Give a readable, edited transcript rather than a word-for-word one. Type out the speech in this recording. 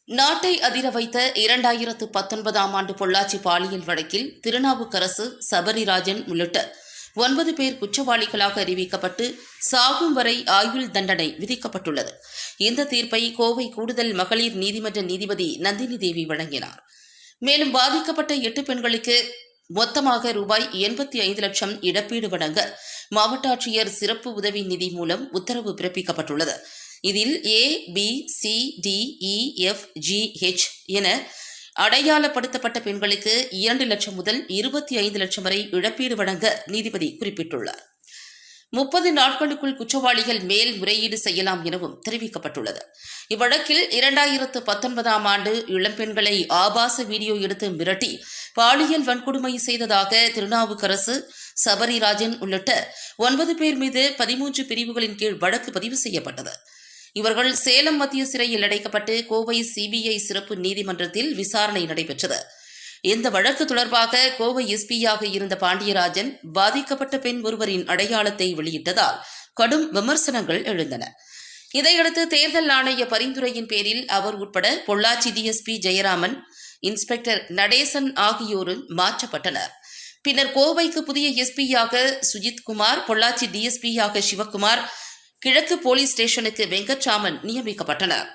நாட்டை அதிர வைத்த 2019ஆம் ஆண்டு பொள்ளாச்சி பாலியல் வழக்கில் திருநாவுக்கரசு, சபரிராஜன் உள்ளிட்ட 9 பேர் குற்றவாளிகளாக அறிவிக்கப்பட்டு சாகும் வரை ஆயுள் தண்டனை விதிக்கப்பட்டுள்ளது. இந்த தீர்ப்பை கோவை கூடுதல் மகளிர் நீதிமன்ற நீதிபதி நந்தினி தேவி வழங்கினார். மேலும் பாதிக்கப்பட்ட 8 பெண்களுக்கு மொத்தமாக ரூபாய் 85 லட்சம் இழப்பீடு வழங்க மாவட்ட ஆட்சியர் சிறப்பு உதவி நிதி மூலம் உத்தரவு பிறப்பிக்கப்பட்டுள்ளது. இதில் A, B, C, D, E, F, G, H என அடையாளப்படுத்தப்பட்ட பெண்களுக்கு 2 லட்சம் முதல் 25 லட்சம் வரை இழப்பீடு வழங்க நீதிபதி குறிப்பிட்டுள்ளார். 30 நாட்களுக்குள் குற்றவாளிகள் மேல் முறையீடு செய்யலாம் எனவும் தெரிவிக்கப்பட்டுள்ளது. இவ்வழக்கில் 2019ஆம் ஆண்டு இளம்பெண்களை ஆபாச வீடியோ எடுத்து மிரட்டி பாலியல் வன்கொடுமை செய்ததாக திருநாவுக்கரசு, சபரிராஜன் உள்ளிட்ட 9 பேர் மீது 13 பிரிவுகளின் கீழ் வழக்கு பதிவு செய்யப்பட்டது. இவர்கள் சேலம் மத்திய சிறையில் அடைக்கப்பட்டு கோவை CBI சிறப்பு நீதிமன்றத்தில் விசாரணை நடைபெற்றது. இந்த வழக்கு தொடர்பாக கோவை எஸ்பியாக இருந்த பாண்டியராஜன் பாதிக்கப்பட்ட பெண் ஒருவரின் அடையாளத்தை வெளியிட்டதால் கடும் விமர்சனங்கள் எழுந்தன. இதையடுத்து தேர்தல் ஆணைய பரிந்துரையின் பேரில் அவர் உட்பட பொள்ளாச்சி DSP ஜெயராமன், இன்ஸ்பெக்டர் நடேசன் ஆகியோரும் மாற்றப்பட்டனர். பின்னர் கோவைக்கு புதிய எஸ்பியாக சுஜித்குமார், பொள்ளாச்சி DSPயாக சிவக்குமார், கிழக்கு போலீஸ் ஸ்டேஷனுக்கு வெங்கட்ராமன் நியமிக்கப்பட்டனர்.